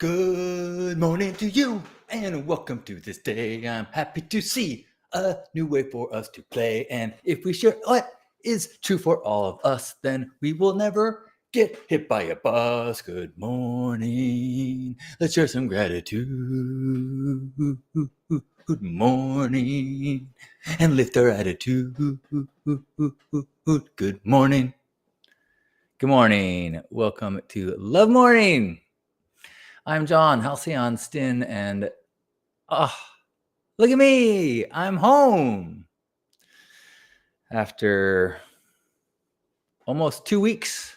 Good morning to you, and welcome to this day. I'm happy to see a new way for us to play. And if we share what is true for all of us, then we will never get hit by a bus. Good morning. Let's share some gratitude. Good morning. And lift our attitude. Good morning. Good morning. Welcome to Love Morning. I'm John, Halcyon, Stin, and look at me, I'm home. After almost 2 weeks,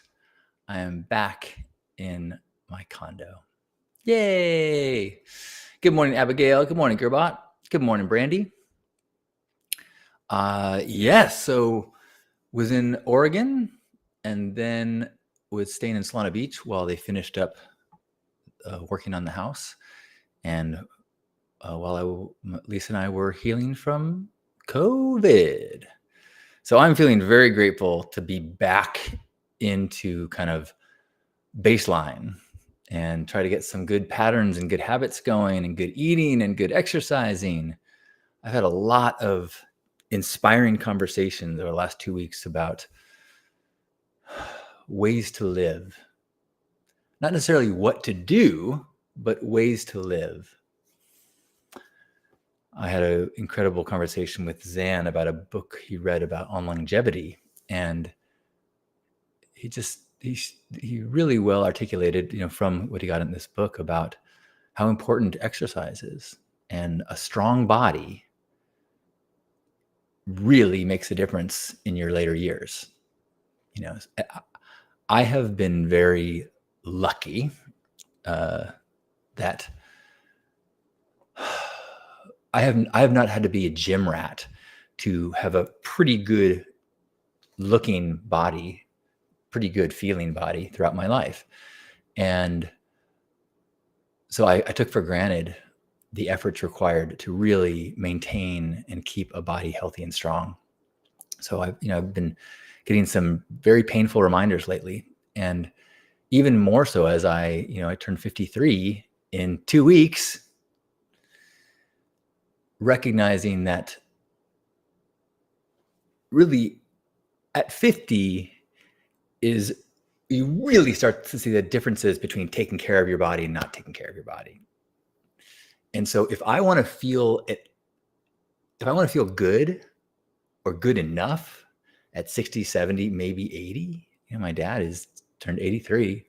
I am back in my condo. Yay! Good morning, Abigail. Good morning, Gerbot. Good morning, Brandy. Yes, so was in Oregon and then was staying in Solana Beach while they finished up working on the house. And while Lisa and I were healing from COVID. So I'm feeling very grateful to be back into kind of baseline and try to get some good patterns and good habits going and good eating and good exercising. I've had a lot of inspiring conversations over the last 2 weeks about ways to live. Not necessarily what to do, but ways to live. I had an incredible conversation with Zan about a book he read about on longevity, and he really well articulated, from what he got in this book about how important exercise is, and a strong body really makes a difference in your later years. I have been very lucky that I have not had to be a gym rat to have a pretty good looking body, pretty good feeling body throughout my life. And so I took for granted the efforts required to really maintain and keep a body healthy and strong. So I've been getting some very painful reminders lately, and even more so as I turned 53 in 2 weeks, recognizing that really at 50 is you really start to see the differences between taking care of your body and not taking care of your body. And so if I want to feel good or good enough at 60, 70, maybe 80, my dad is turned 83.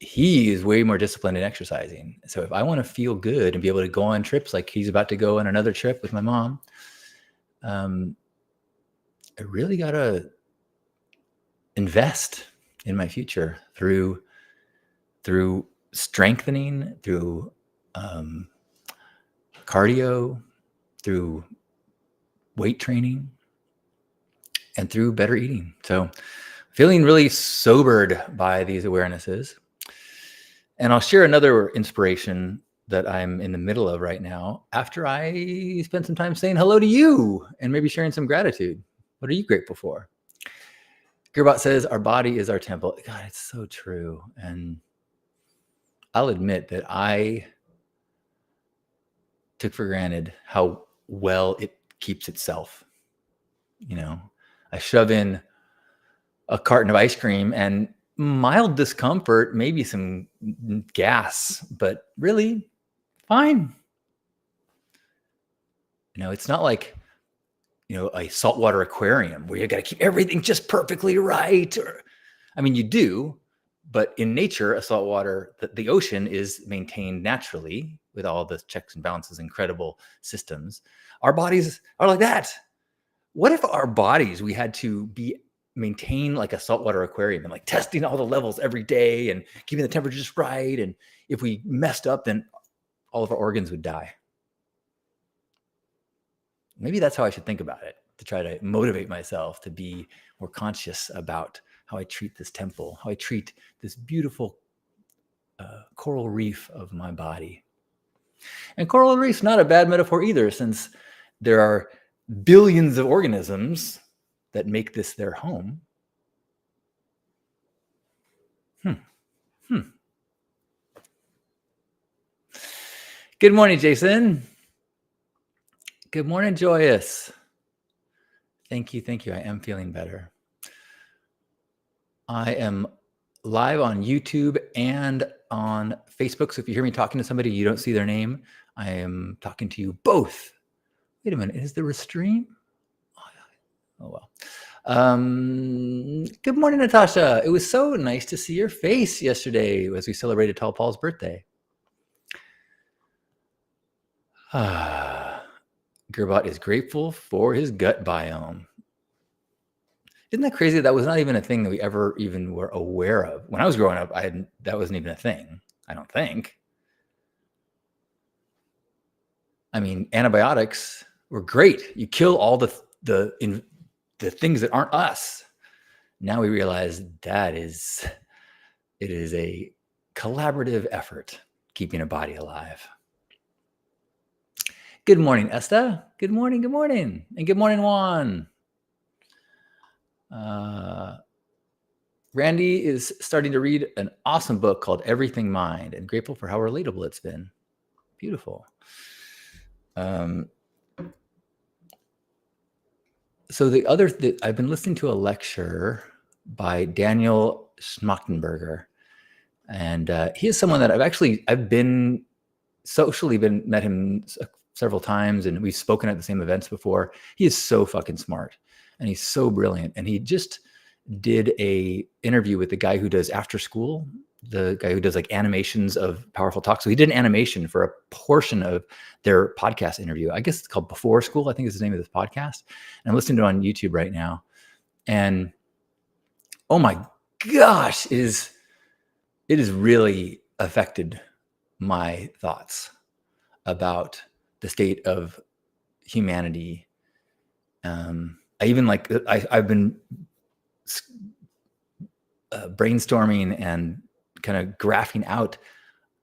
He is way more disciplined in exercising. So if I want to feel good and be able to go on trips like he's about to go on another trip with my mom, I really got to invest in my future through strengthening, through cardio, through weight training, and through better eating. So feeling really sobered by these awarenesses. And I'll share another inspiration that I'm in the middle of right now after I spend some time saying hello to you and maybe sharing some gratitude. What are you grateful for? Gerbot says, our body is our temple. God, it's so true. And I'll admit that I took for granted how well it keeps itself. I shove in a carton of ice cream and mild discomfort, maybe some gas, but really fine. It's not like, a saltwater aquarium where you got to keep everything just perfectly right. You do, but in nature, a saltwater, the ocean is maintained naturally with all the checks and balances, incredible systems. Our bodies are like that. What if our bodies, we had to maintain like a saltwater aquarium and like testing all the levels every day and keeping the temperature just right? And if we messed up, then all of our organs would die. Maybe that's how I should think about it, to try to motivate myself to be more conscious about how I treat this temple, how I treat this beautiful coral reef of my body. And coral reef's not a bad metaphor either, since there are billions of organisms that make this their home. Good morning, Jason. Good morning, Joyous. Thank you. I am feeling better. I am live on YouTube and on Facebook. So if you hear me talking to somebody, you don't see their name, I am talking to you both. Wait a minute, is there a stream? Oh well. Good morning, Natasha. It was so nice to see your face yesterday as we celebrated Tall Paul's birthday. Gerbot is grateful for his gut biome. Isn't that crazy? That was not even a thing that we ever even were aware of. When I was growing up, that wasn't even a thing, I don't think. I mean, antibiotics were great. You kill all the things that aren't us. Now we realize it is a collaborative effort keeping a body alive. Good morning, Esther. Good morning. And good morning, Juan. Randy is starting to read an awesome book called Everything Mind, and grateful for how relatable it's been. Beautiful. So I've been listening to a lecture by Daniel Schmachtenberger, and he is someone that I've been socially met him several times, and we've spoken at the same events before. He is so fucking smart, and he's so brilliant, and he just did a interview with the guy who does After School, the guy who does like animations of powerful talk. So he did an animation for a portion of their podcast interview. I guess it's called Before School, I think is the name of this podcast. And I'm listening to it on YouTube right now. And oh my gosh, it has really affected my thoughts about the state of humanity. I've been brainstorming and kind of graphing out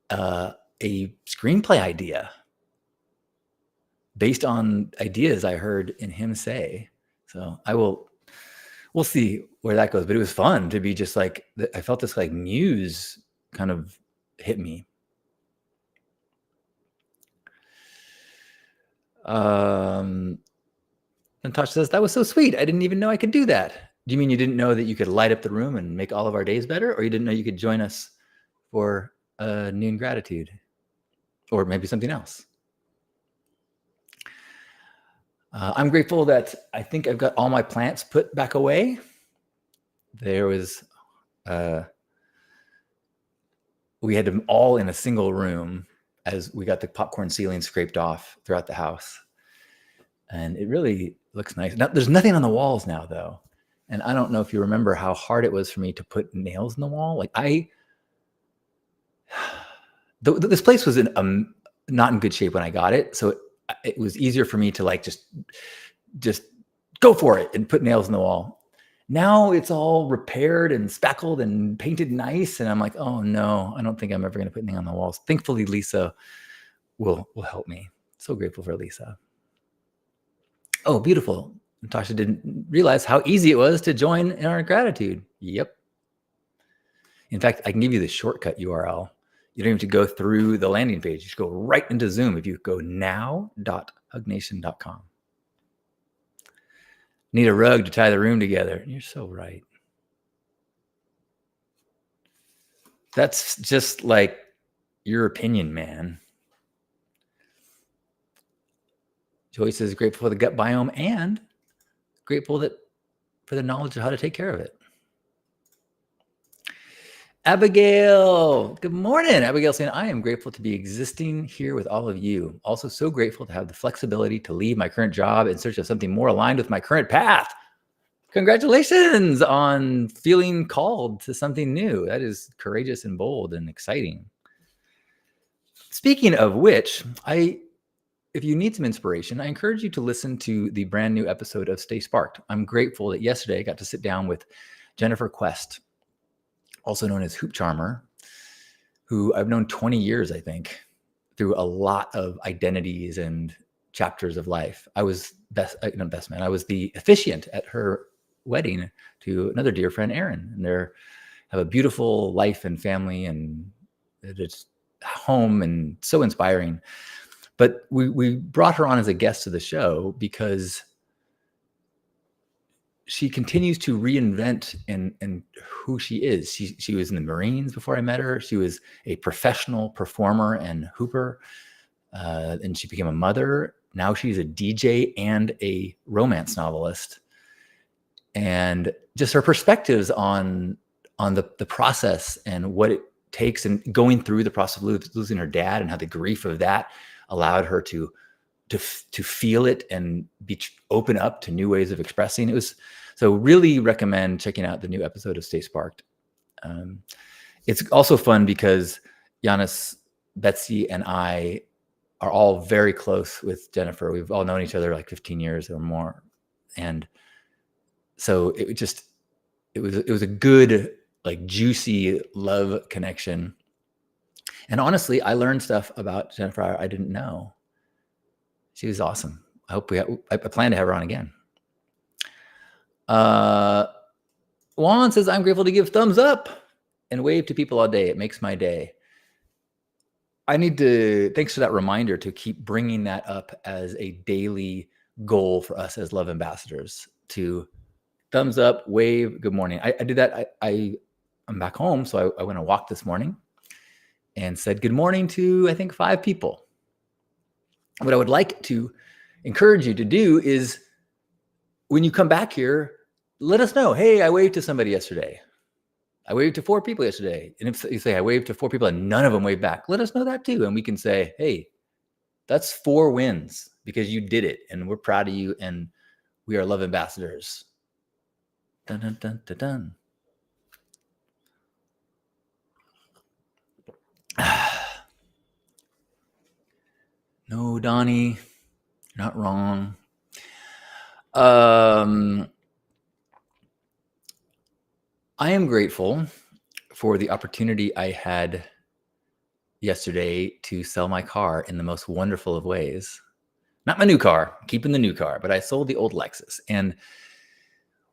a screenplay idea based on ideas I heard in him say. So we'll see where that goes. But it was fun to be just like, I felt this like muse kind of hit me. Natasha says, that was so sweet. I didn't even know I could do that. Do you mean you didn't know that you could light up the room and make all of our days better? Or you didn't know you could join us for noon gratitude? Or maybe something else? I'm grateful that I think I've got all my plants put back away. There was, we had them all in a single room as we got the popcorn ceiling scraped off throughout the house. And it really looks nice. Now, there's nothing on the walls now, though. And I don't know if you remember how hard it was for me to put nails in the wall. Like this place was not in good shape when I got it. So it was easier for me to like, just go for it and put nails in the wall. Now it's all repaired and spackled and painted nice. And I'm like, oh no, I don't think I'm ever going to put anything on the walls. Thankfully, Lisa will help me. So grateful for Lisa. Oh, beautiful. Natasha didn't realize how easy it was to join in our gratitude. Yep. In fact, I can give you the shortcut URL. You don't even have to go through the landing page. You just go right into Zoom if you go now.hugnation.com. Need a rug to tie the room together. You're so right. That's just like your opinion, man. Joyce is grateful for the gut biome and grateful for the knowledge of how to take care of it. Abigail, good morning. Abigail saying, I am grateful to be existing here with all of you. Also so grateful to have the flexibility to leave my current job in search of something more aligned with my current path. Congratulations on feeling called to something new. That is courageous and bold and exciting. Speaking of which, if you need some inspiration, I encourage you to listen to the brand new episode of Stay Sparked. I'm grateful that yesterday I got to sit down with Jennifer Quest, also known as Hoop Charmer, who I've known 20 years, I think, through a lot of identities and chapters of life. I was I was the officiant at her wedding to another dear friend, Aaron, and they have a beautiful life and family, and it's home and so inspiring. But we brought her on as a guest to the show because she continues to reinvent and who she is. She was in the Marines before I met her. She was a professional performer and hooper, and she became a mother. Now she's a DJ and a romance novelist. And just her perspectives on the process and what it takes, and going through the process of losing her dad, and how the grief of that allowed her to feel it and open up to new ways of expressing. It was so really recommend checking out the new episode of Stay Sparked. It's also fun because Giannis, Betsy, and I are all very close with Jennifer. We've all known each other like 15 years or more, and so it was a good, like, juicy love connection. And honestly, I learned stuff about Jennifer I didn't know. She was awesome. I plan to have her on again. Juan says, I'm grateful to give thumbs up and wave to people all day. It makes my day. Thanks for that reminder to keep bringing that up as a daily goal for us as love ambassadors, to thumbs up, wave, good morning. I did that. I'm back home, so I went on a walk this morning and said good morning to, I think, 5 people. What I would like to encourage you to do is, when you come back here, let us know, hey, I waved to somebody yesterday. I waved to 4 people yesterday. And if you say I waved to 4 people and none of them waved back, let us know that too. And we can say, hey, that's 4 wins because you did it. And we're proud of you. And we are love ambassadors. Dun, dun, dun, dun, dun. No, Donnie, you're not wrong. I am grateful for the opportunity I had yesterday to sell my car in the most wonderful of ways. Not my new car, keeping the new car, but I sold the old Lexus. And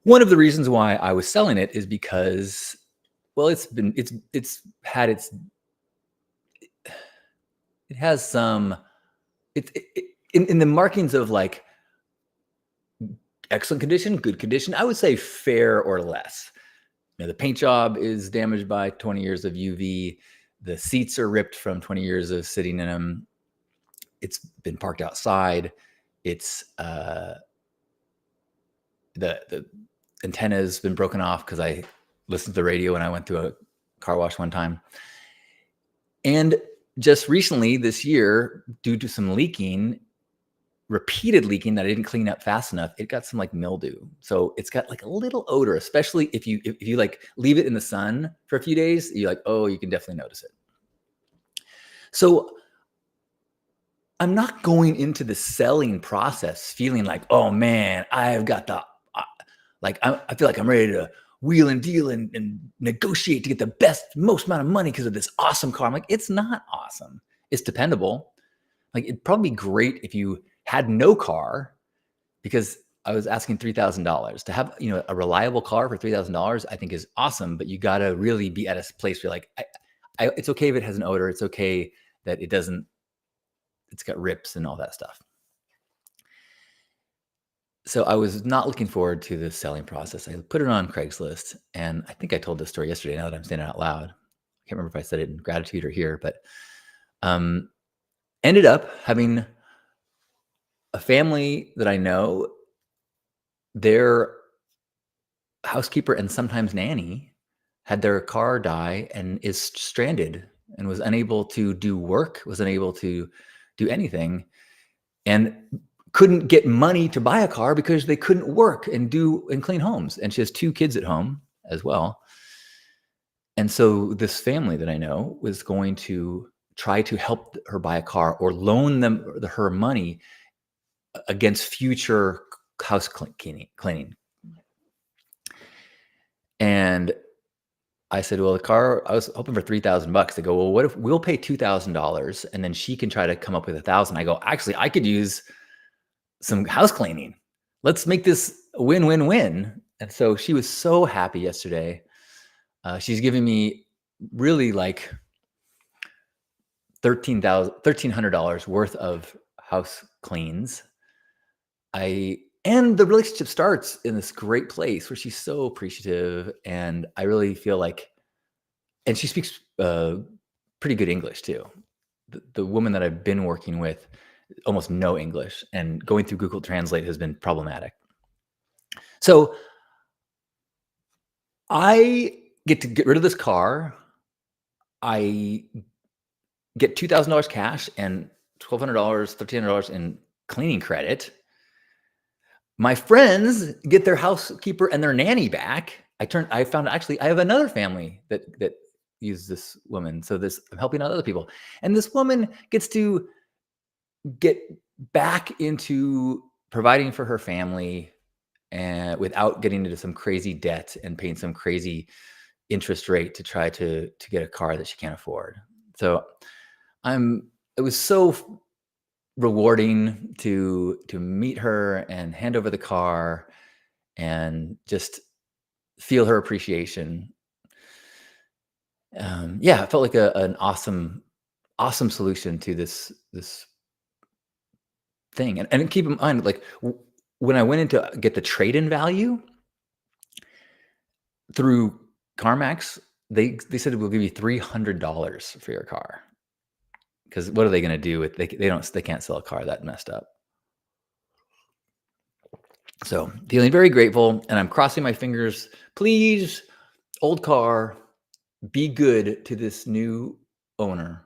one of the reasons why I was selling it is because, well, it has some, in the markings of like excellent condition, good condition, I would say fair or less. The paint job is damaged by 20 years of UV. The seats are ripped from 20 years of sitting in them. It's been parked outside. It's the antenna's been broken off because I listened to the radio when I went through a car wash one time. And just recently this year, due to some repeated leaking that I didn't clean up fast enough, it got some like mildew. So it's got like a little odor, especially if you like leave it in the sun for a few days, you're like, oh, you can definitely notice it. So I'm not going into the selling process feeling like, oh man, I've got I feel like I'm ready to wheel and deal and negotiate to get the most amount of money because of this awesome car. I'm like, it's not awesome. It's dependable. Like, it'd probably be great if you had no car, because I was asking $3,000 to have, a reliable car for $3,000. I think is awesome, but you got to really be at a place where you're like, it's okay if it has an odor. It's okay that it doesn't. It's got rips and all that stuff. So I was not looking forward to the selling process. I put it on Craigslist, and I think I told this story yesterday. Now that I'm saying it out loud, I can't remember if I said it in gratitude or here, but ended up having a family that I know, their housekeeper and sometimes nanny had their car die and is stranded and was unable to do work, was unable to do anything, and couldn't get money to buy a car because they couldn't work and clean homes. And she has 2 kids at home as well. And so this family that I know was going to try to help her buy a car or loan her money against future house cleaning. And I said, well, the car, I was hoping for $3,000. They go, well, what if we'll pay $2,000 and then she can try to come up with $1,000? I go, actually, I could use some house cleaning. Let's make this a win-win-win. And so she was so happy yesterday. She's giving me really like $1,300 worth of house cleans. And the relationship starts in this great place where she's so appreciative, and I really feel like, and she speaks pretty good English too. The woman that I've been working with, almost no English, and going through Google Translate has been problematic. So I get to get rid of this car. I get $2,000 cash and $1,200, $1,300 in cleaning credit. My friends get their housekeeper and their nanny back. I found actually I have another family that uses this woman. So I'm helping out other people. And this woman gets to get back into providing for her family and without getting into some crazy debt and paying some crazy interest rate to try to get a car that she can't afford. So it was so rewarding to meet her and hand over the car and just feel her appreciation. Yeah, it felt like an awesome solution to this thing. And keep in mind, like when I went in to get the trade-in value through CarMax, they said we'll give you $300 for your car. Because what are they going to do with they can't sell a car that messed up. So feeling very grateful, and I'm crossing my fingers. Please, old car, be good to this new owner.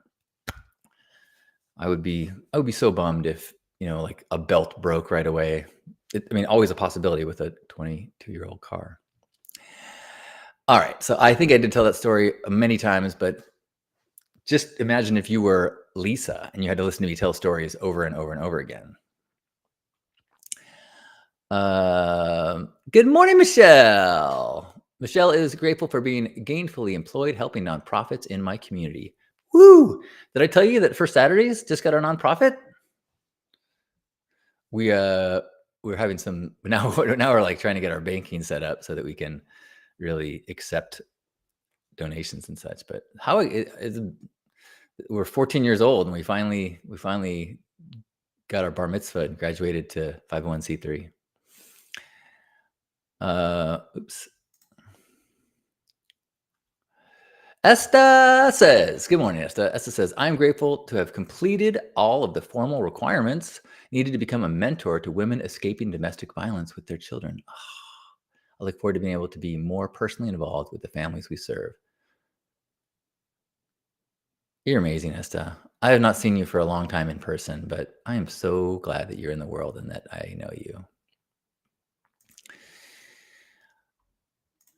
I would be so bummed if like a belt broke right away. Always a possibility with a 22-year-old car. All right, so I think I did tell that story many times, but just imagine if you were Lisa and you had to listen to me tell stories over and over and over again. Good morning, Michelle. Michelle is grateful for being gainfully employed, helping nonprofits in my community. Woo! Did I tell you that First Saturdays just got a nonprofit? We're having some now. Now we're like trying to get our banking set up so that we can really accept donations and such. But we're 14 years old and we finally got our bar mitzvah and graduated to 501c3. Oops. Esta says, good morning, Esta. Esta says, I'm grateful to have completed all of the formal requirements needed to become a mentor to women escaping domestic violence with their children. I look forward to being able to be more personally involved with the families we serve. You're amazing, Esta. I have not seen you for a long time in person, but I am so glad that you're in the world and that I know you.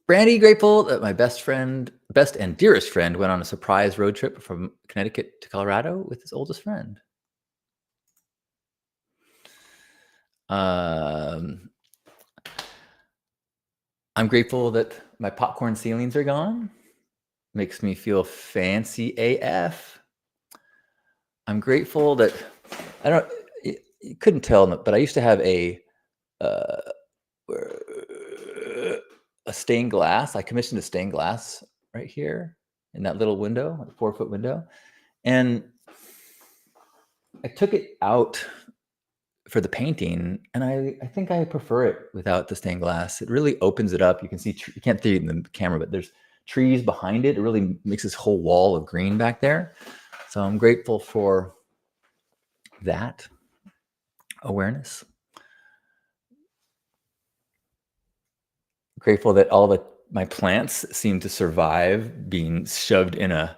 Brandy, grateful that my best and dearest friend went on a surprise road trip from Connecticut to Colorado with his oldest friend. I'm grateful that my popcorn ceilings are gone. Makes me feel fancy AF. I'm grateful that you couldn't tell, but I used to have a stained glass. I commissioned a stained glass right here in that little window, a 4-foot window. And I took it out for the painting, and I think I prefer it without the stained glass. It really opens it up. You can see, you can't see it in the camera, but there's trees behind it. It really makes this whole wall of green back there. So I'm grateful for that awareness. Grateful that all of my plants seem to survive being shoved in a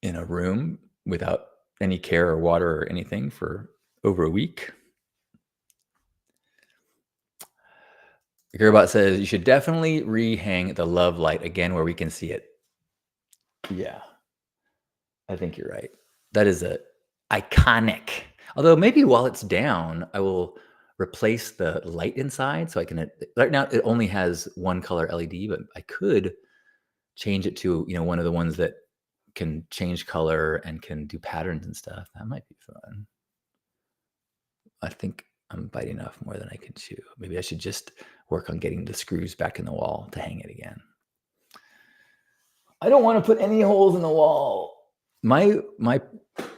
room without any care or water or anything for over a week. Gerbot says you should definitely rehang the love light again where we can see it. Yeah, I think you're right. That is a iconic. Although maybe while it's down, I will replace the light inside so I can. Right now it only has one color LED, but I could change it to one of the ones that can change color and can do patterns and stuff. That might be fun. I think I'm biting off more than I can chew. Maybe I should just work on getting the screws back in the wall to hang it again. I don't want to put any holes in the wall. my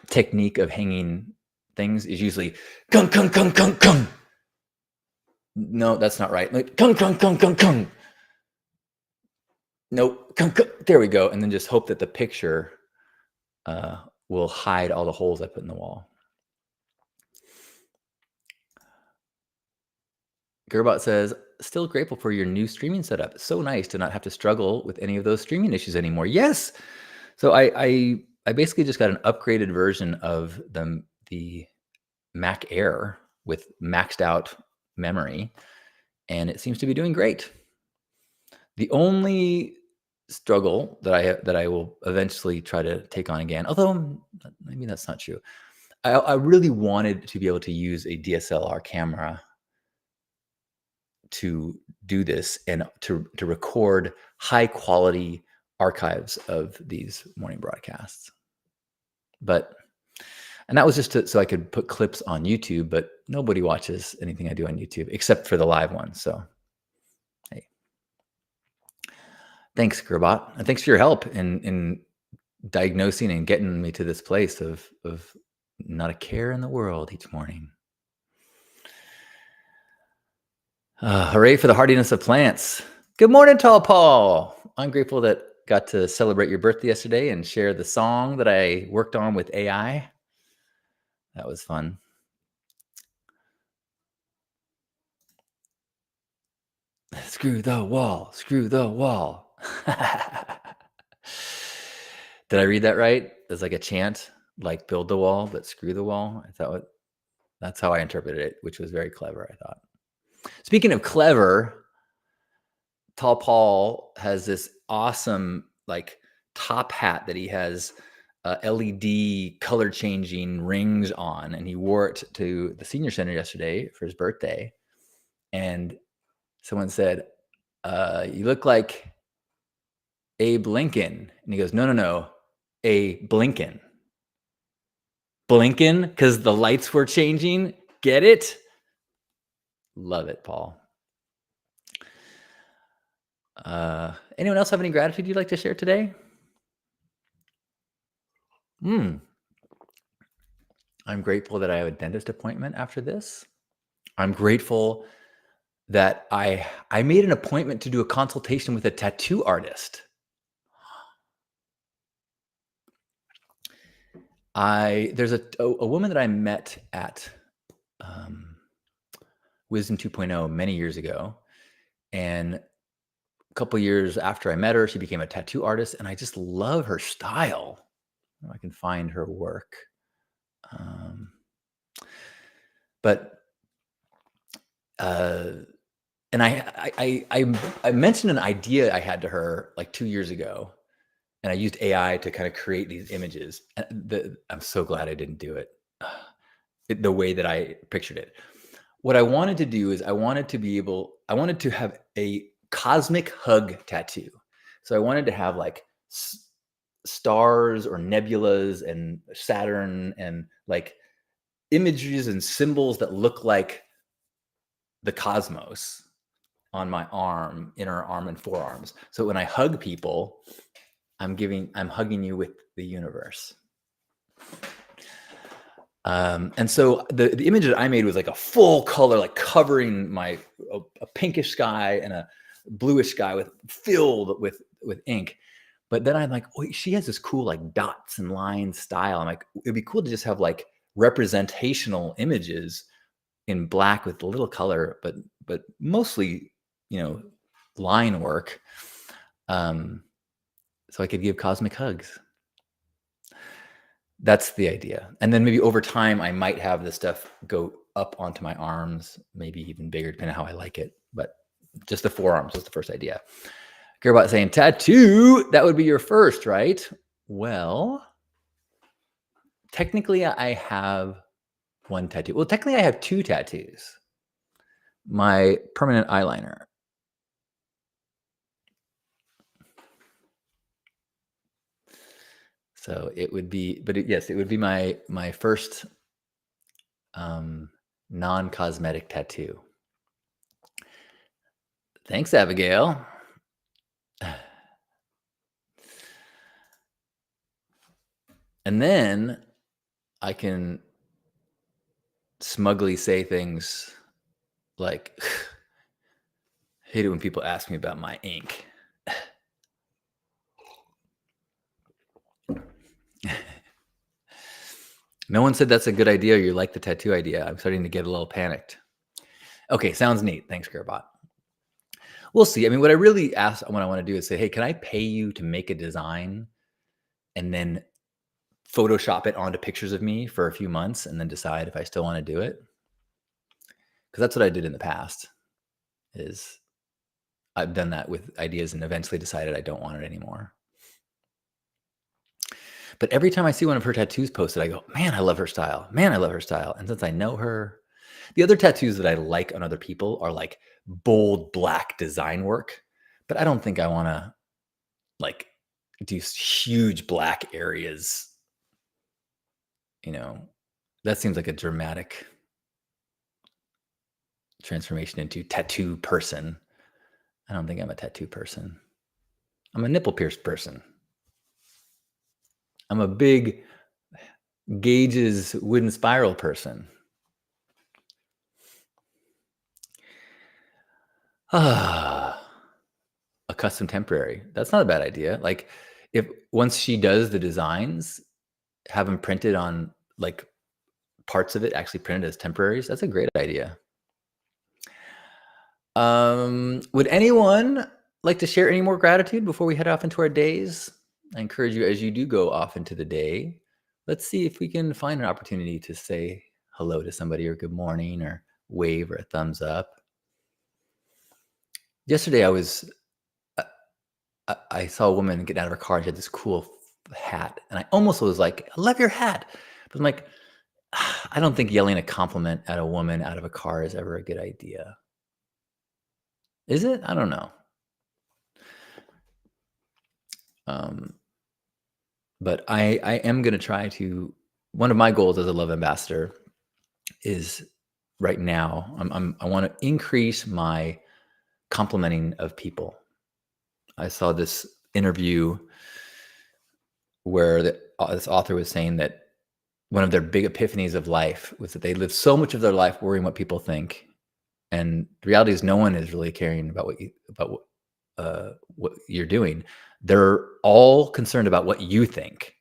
technique of hanging things is usually kung kung kung kung kung. No, that's not right. Like kung kung kung kung kung. Nope. Kung, kung. There we go. And then just hope that the picture will hide all the holes I put in the wall. Gerbot says, still grateful for your new streaming setup. So nice to not have to struggle with any of those streaming issues anymore. Yes. So I basically just got an upgraded version of the Mac Air with maxed out memory, and it seems to be doing great. The only struggle that I will eventually try to take on again, although maybe that's not true. I really wanted to be able to use a DSLR camera to do this and to record high quality archives of these morning broadcasts. And that was just so I could put clips on YouTube, but nobody watches anything I do on YouTube except for the live ones. So, hey, thanks, Gerbot, and thanks for your help in diagnosing and getting me to this place of not a care in the world each morning. Hooray for the hardiness of plants. Good morning, Tall Paul. I'm grateful that got to celebrate your birthday yesterday and share the song that I worked on with AI. That was fun. Screw the wall, screw the wall. Did I read that right? It's like a chant, like build the wall, but screw the wall. That's how I interpreted it, which was very clever, I thought. Speaking of clever, Tall Paul has this awesome like top hat that he has LED color changing rings on, and he wore it to the senior center yesterday for his birthday. And someone said, "You look like Abe Lincoln," and he goes, "No, a Blinken, Blinken, because the lights were changing. Get it? Love it, Paul." Anyone else have any gratitude you'd like to share today? I'm grateful that I have a dentist appointment after this. I'm grateful that I made an appointment to do a consultation with a tattoo artist. There's a woman that I met at Wisdom 2.0 many years ago, and a couple years after I met her, she became a tattoo artist, and I just love her style. I can find her work. And I mentioned an idea I had to her like 2 years ago, and I used AI to kind of create these images. I'm so glad I didn't do it the way that I pictured it. What I wanted to do is I wanted to have a cosmic hug tattoo. So I wanted to have like stars or nebulas and Saturn and like images and symbols that look like the cosmos on my arm, inner arm and forearms. So when I hug people, I'm hugging you with the universe. And so the image that I made was like a full color, like covering a pinkish sky and a bluish sky filled with ink. But then I'm like, oh, she has this cool like dots and lines style. I'm like, it'd be cool to just have like representational images in black with a little color, but mostly, line work. So I could give cosmic hugs. That's the idea. And then maybe over time, I might have this stuff go up onto my arms, maybe even bigger, depending on how I like it. But just the forearms was the first idea. Gerbot saying, tattoo, that would be your first, right? Well, technically I have one tattoo. Well, technically I have two tattoos. My permanent eyeliner. So it would be, yes, it would be my first non-cosmetic tattoo. Thanks, Abigail. And then I can smugly say things like, hate it when people ask me about my ink. No one said that's a good idea. You like the tattoo idea. I'm starting to get a little panicked. Okay, sounds neat. Thanks, Gearbot. We'll see. I mean, what I really ask, what I want to do is say, hey, can I pay you to make a design and then Photoshop it onto pictures of me for a few months and then decide if I still want to do it? Because that's what I did in the past. Is I've done that with ideas and eventually decided I don't want it anymore. But every time I see one of her tattoos posted, I go, man, I love her style. Man, I love her style. And since I know her, the other tattoos that I like on other people are like bold black design work. But I don't think I want to like do huge black areas. You know, that seems like a dramatic transformation into tattoo person. I don't think I'm a tattoo person. I'm a nipple pierced person. I'm a big gauges wooden spiral person. A custom temporary. That's not a bad idea. Like if once she does the designs, have them printed on like parts of it actually printed as temporaries. That's a great idea. Would anyone like to share any more gratitude before we head off into our days? I encourage you as you do go off into the day, let's see if we can find an opportunity to say hello to somebody or good morning or wave or a thumbs up. Yesterday I saw a woman get out of her car and she had this cool hat. And I almost was like, I love your hat. But I'm like, I don't think yelling a compliment at a woman out of a car is ever a good idea. Is it? I don't know. But I am going to try to, one of my goals as a love ambassador is right now, I want to increase my complimenting of people. I saw this interview where this author was saying that one of their big epiphanies of life was that they live so much of their life worrying what people think, and the reality is no one is really caring about what you're doing. They're all concerned about what you think,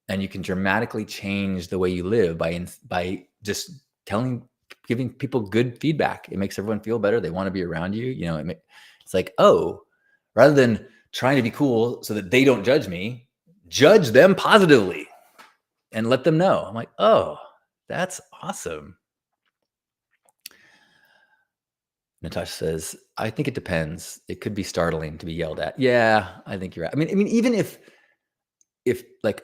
and you can dramatically change the way you live by just giving people good feedback. It makes everyone feel better. They want to be around you. You know, it's like, oh, rather than trying to be cool so that they don't judge me, judge them positively and let them know. I'm like, oh, that's awesome. Natasha says, I think it depends. It could be startling to be yelled at. Yeah, I think you're right. I mean, even if like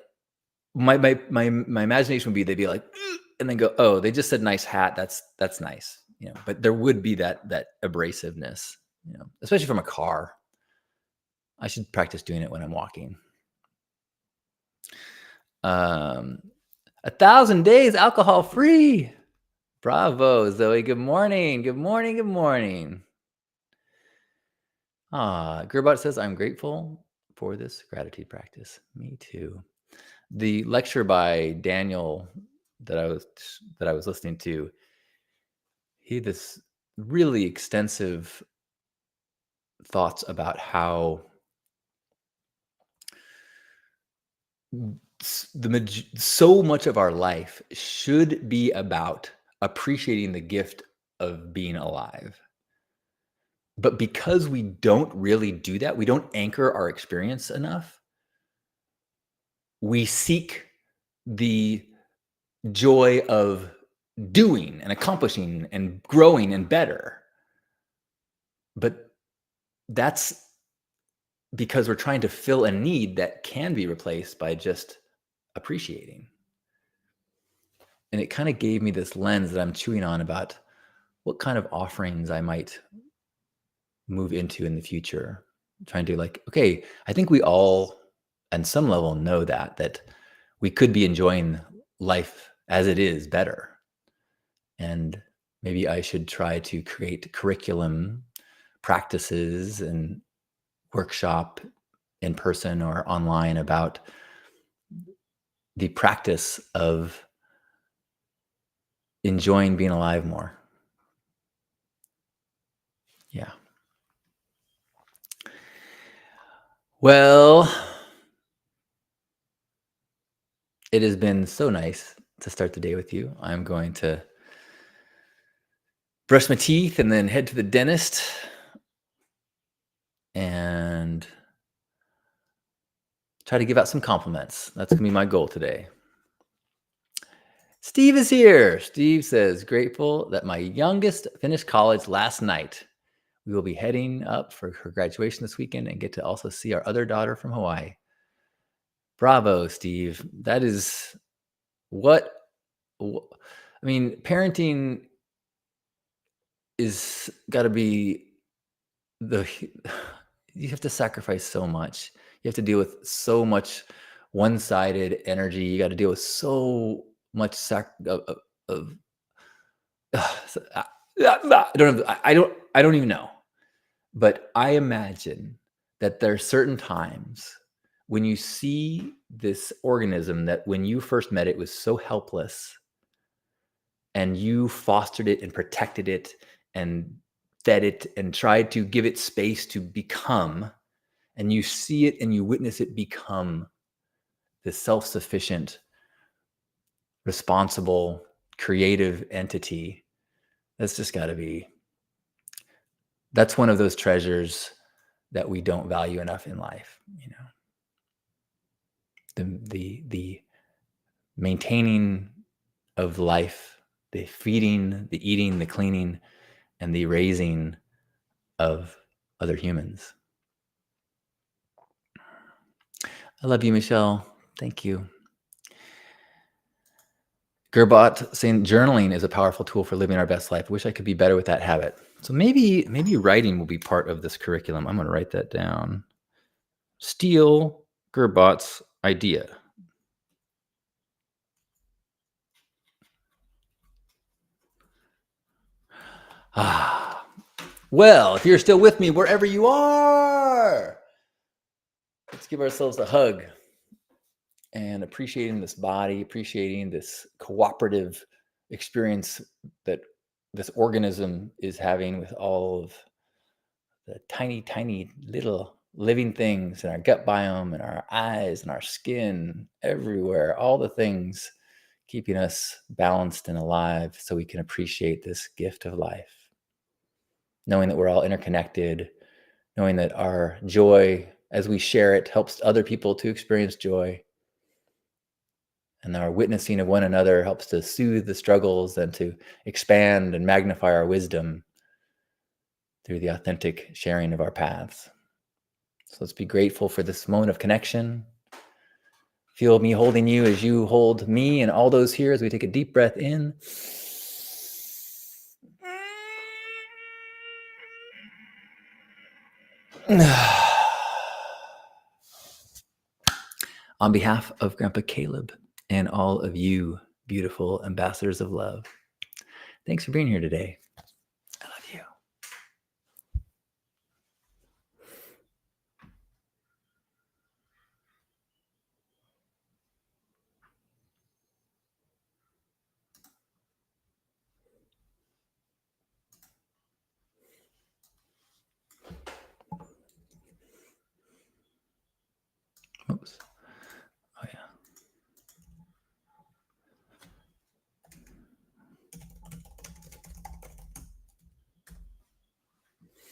my imagination would be, they'd be like, and then go, oh, they just said nice hat. That's nice. You know, but there would be that abrasiveness, you know, especially from a car. I should practice doing it when I'm walking. 1,000 days alcohol free. Bravo, Zoe. Good morning. Good morning. Good morning. Gerbot says, I'm grateful for this gratitude practice. Me too. The lecture by Daniel that I was listening to, he had this really extensive thoughts about how so much of our life should be about appreciating the gift of being alive. But because we don't really do that, we don't anchor our experience enough, we seek the joy of doing and accomplishing and growing and better. But that's because we're trying to fill a need that can be replaced by just appreciating. And it kind of gave me this lens that I'm chewing on about what kind of offerings I might move into in the future. Trying to like, okay, I think we all at some level know that we could be enjoying life as it is better. And maybe I should try to create curriculum, practices, and workshop in person or online about the practice of enjoying being alive more. Yeah. Well, it has been so nice to start the day with you. I'm going to brush my teeth and then head to the dentist and try to give out some compliments. That's going to be my goal today. Steve is here. Steve says, grateful that my youngest finished college last night. We will be heading up for her graduation this weekend and get to also see our other daughter from Hawaii. Bravo, Steve. That is what, I mean, parenting is got to be you have to sacrifice so much. You have to deal with so much one-sided energy. You got to deal with so much of I don't even know. But I imagine that there are certain times when you see this organism that when you first met it was so helpless, and you fostered it and protected it and fed it and tried to give it space to become, and you see it and you witness it become this self-sufficient, responsible, creative entity. That's just got to be, that's one of those treasures that we don't value enough in life, you know. The maintaining of life, the feeding, the eating, the cleaning, and the raising of other humans. I love you, Michelle. Thank you. Gerbot saying journaling is a powerful tool for living our best life. I wish I could be better with that habit. So maybe writing will be part of this curriculum. I'm going to write that down. Steal Gerbot's idea. Well, if you're still with me, wherever you are, let's give ourselves a hug and appreciating this body, appreciating this cooperative experience that this organism is having with all of the tiny, tiny little living things in our gut biome and our eyes and our skin, everywhere, all the things keeping us balanced and alive so we can appreciate this gift of life. Knowing that we're all interconnected, knowing that our joy, as we share it, helps other people to experience joy. And our witnessing of one another helps to soothe the struggles and to expand and magnify our wisdom through the authentic sharing of our paths. So let's be grateful for this moment of connection. Feel me holding you as you hold me and all those here as we take a deep breath in. On behalf of Grandpa Caleb and all of you beautiful ambassadors of love, thanks for being here today.